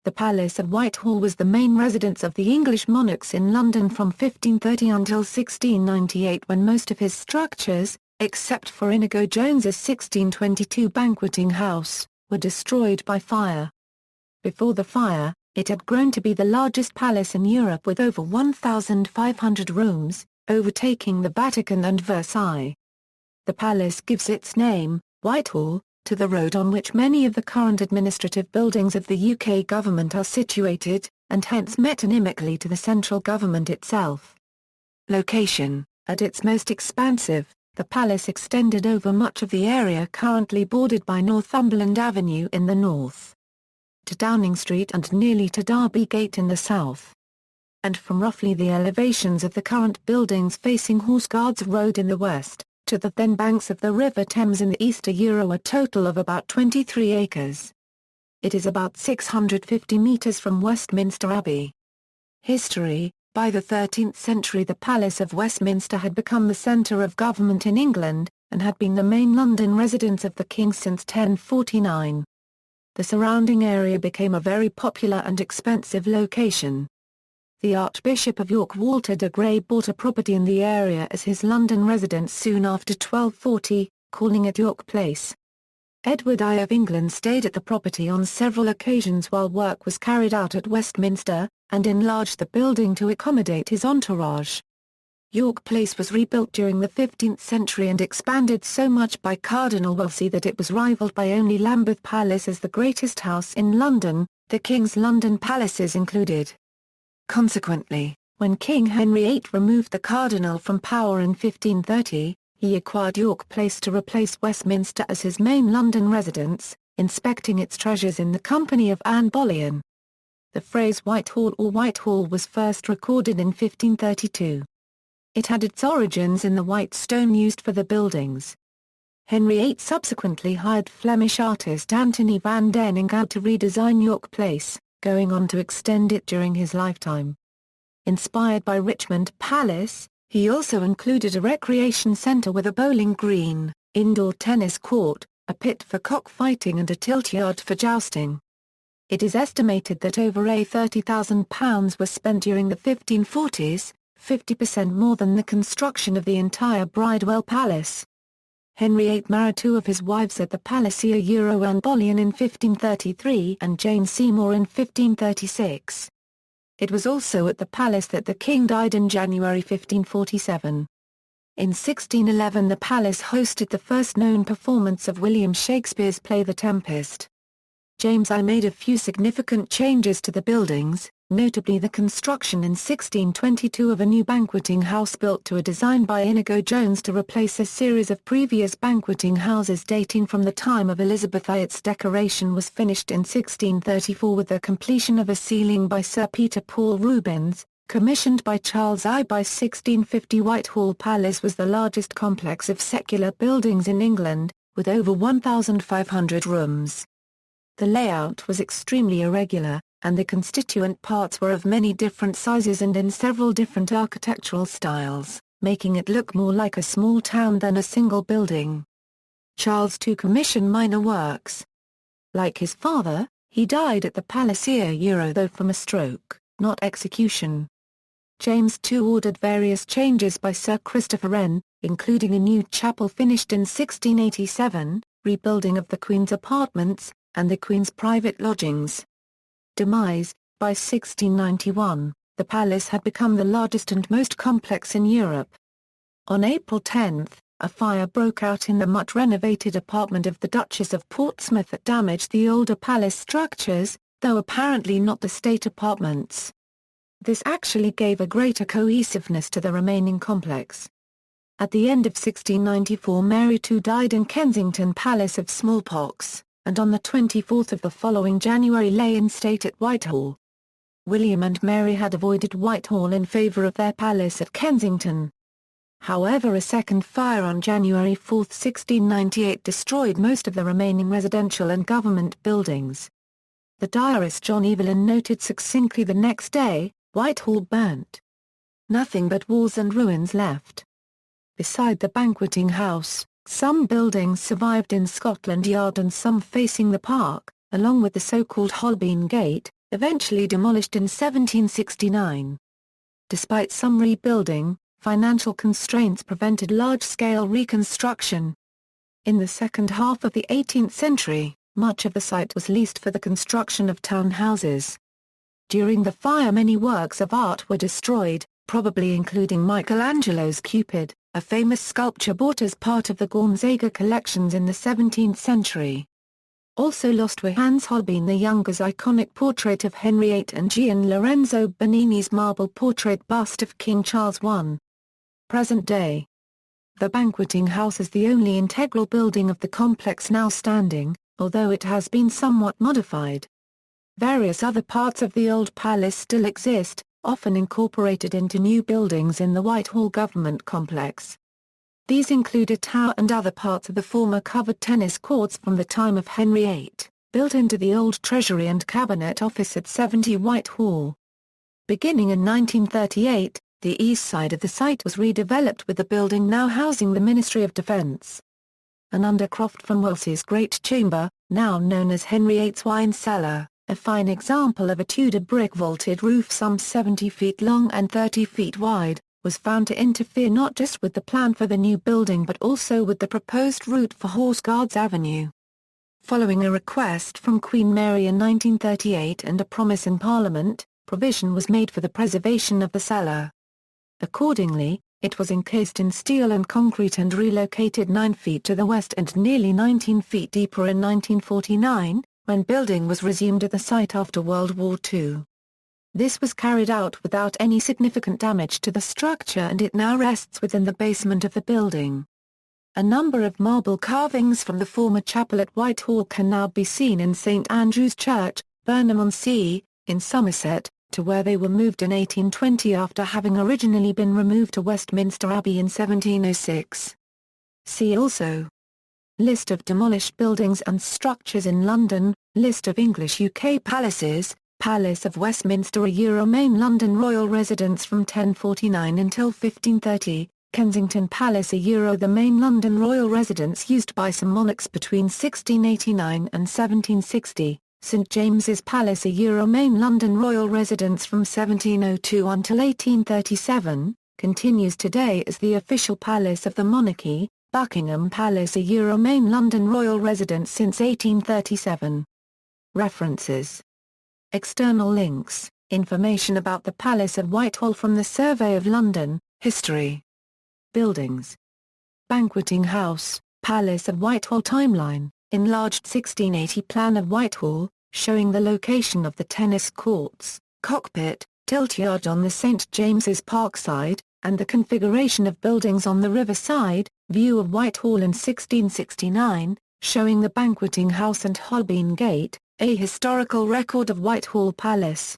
The Palace of Whitehall was the main residence of the English monarchs in London from 1530 until 1698, when most of his structures, except for Inigo Jones's 1622 Banqueting House, were destroyed by fire. Before the fire, it had grown to be the largest palace in Europe with over 1,500 rooms, overtaking the Vatican and Versailles. The palace gives its name, Whitehall, to the road on which many of the current administrative buildings of the UK government are situated, and hence metonymically to the central government itself. Location: at its most expansive, the palace extended over much of the area currently bordered by Northumberland Avenue in the north, to Downing Street and nearly to Derby Gate in the south. And from roughly the elevations of the current buildings facing Horse Guards Road in the west, to the then banks of the River Thames in the east, a total of about 23 acres. It is about 650 metres from Westminster Abbey. History: by the 13th century the Palace of Westminster had become the centre of government in England, and had been the main London residence of the king since 1049. The surrounding area became a very popular and expensive location. The Archbishop of York Walter de Grey bought a property in the area as his London residence soon after 1240, calling it York Place. Edward I of England stayed at the property on several occasions while work was carried out at Westminster, and enlarged the building to accommodate his entourage. York Place was rebuilt during the 15th century and expanded so much by Cardinal Wolsey that it was rivaled by only Lambeth Palace as the greatest house in London, the King's London palaces included. Consequently, when King Henry VIII removed the Cardinal from power in 1530, he acquired York Place to replace Westminster as his main London residence, inspecting its treasures in the company of Anne Boleyn. The phrase Whitehall or Whitehall was first recorded in 1532. It had its origins in the white stone used for the buildings. Henry VIII subsequently hired Flemish artist Anthony van den Enghout to redesign York Place, going on to extend it during his lifetime. Inspired by Richmond Palace, he also included a recreation centre with a bowling green, indoor tennis court, a pit for cockfighting and a tilt yard for jousting. It is estimated that over £30,000 was spent during the 1540s, 50% more than the construction of the entire Bridewell Palace. Henry VIII married two of his wives at the Palace, Anne Boleyn in 1533 and Jane Seymour in 1536. It was also at the palace that the king died in January 1547. In 1611 the palace hosted the first known performance of William Shakespeare's play The Tempest. James I made a few significant changes to the buildings, notably the construction in 1622 of a new banqueting house built to a design by Inigo Jones to replace a series of previous banqueting houses dating from the time of Elizabeth I. Its decoration was finished in 1634 with the completion of a ceiling by Sir Peter Paul Rubens, commissioned by Charles I. By 1650 Whitehall Palace was the largest complex of secular buildings in England, with over 1,500 rooms. The layout was extremely irregular, and the constituent parts were of many different sizes and in several different architectural styles, making it look more like a small town than a single building. Charles II commissioned minor works. Like his father, he died at the Palace, though from a stroke, not execution. James II ordered various changes by Sir Christopher Wren, including a new chapel finished in 1687, rebuilding of the Queen's apartments, and the Queen's private lodgings. Demise: by 1691, the palace had become the largest and most complex in Europe. On April 10, a fire broke out in the much-renovated apartment of the Duchess of Portsmouth that damaged the older palace structures, though apparently not the state apartments. This actually gave a greater cohesiveness to the remaining complex. At the end of 1694 Mary II died in Kensington Palace of smallpox, and on the 24th of the following January lay in state at Whitehall. William and Mary had avoided Whitehall in favour of their palace at Kensington. However, a second fire on January 4, 1698 destroyed most of the remaining residential and government buildings. The diarist John Evelyn noted succinctly the next day, "Whitehall burnt. Nothing but walls and ruins left." Beside the banqueting house, some buildings survived in Scotland Yard and some facing the park, along with the so-called Holbein Gate, eventually demolished in 1769. Despite some rebuilding, financial constraints prevented large-scale reconstruction. In the second half of the 18th century, much of the site was leased for the construction of townhouses. During the fire many works of art were destroyed, probably including Michelangelo's Cupid, a famous sculpture bought as part of the Gonzaga collections in the 17th century. Also lost were Hans Holbein the Younger's iconic portrait of Henry VIII and Gian Lorenzo Bernini's marble portrait bust of King Charles I. Present day. The Banqueting House is the only integral building of the complex now standing, although it has been somewhat modified. Various other parts of the old palace still exist, often incorporated into new buildings in the Whitehall government complex. These include a tower and other parts of the former covered tennis courts from the time of Henry VIII, built into the old Treasury and Cabinet Office at 70 Whitehall. Beginning in 1938, the east side of the site was redeveloped with the building now housing the Ministry of Defence. An undercroft from Wolsey's Great Chamber, now known as Henry VIII's Wine Cellar, a fine example of a Tudor brick vaulted roof some 70 feet long and 30 feet wide, was found to interfere not just with the plan for the new building but also with the proposed route for Horse Guards Avenue. Following a request from Queen Mary in 1938 and a promise in Parliament, provision was made for the preservation of the cellar. Accordingly, it was encased in steel and concrete and relocated 9 feet to the west and nearly 19 feet deeper in 1949, when building was resumed at the site after World War II. This was carried out without any significant damage to the structure and it now rests within the basement of the building. A number of marble carvings from the former chapel at Whitehall can now be seen in St Andrew's Church, Burnham-on-Sea, in Somerset, to where they were moved in 1820 after having originally been removed to Westminster Abbey in 1706. See also: List of demolished buildings and structures in London, List of English UK palaces, Palace of Westminster main London royal residence from 1049 until 1530, Kensington Palace the main London royal residence used by some monarchs between 1689 and 1760, St James's Palace main London royal residence from 1702 until 1837, continues today as the official palace of the monarchy, Buckingham Palace main London royal residence since 1837. References. External links, information about the Palace of Whitehall from the Survey of London, History. Buildings. Banqueting House, Palace of Whitehall Timeline, enlarged 1680 plan of Whitehall, showing the location of the tennis courts, cockpit, tiltyard on the St James's Park side, and the configuration of buildings on the river side, view of Whitehall in 1669, showing the Banqueting House and Holbein Gate, a historical record of Whitehall Palace.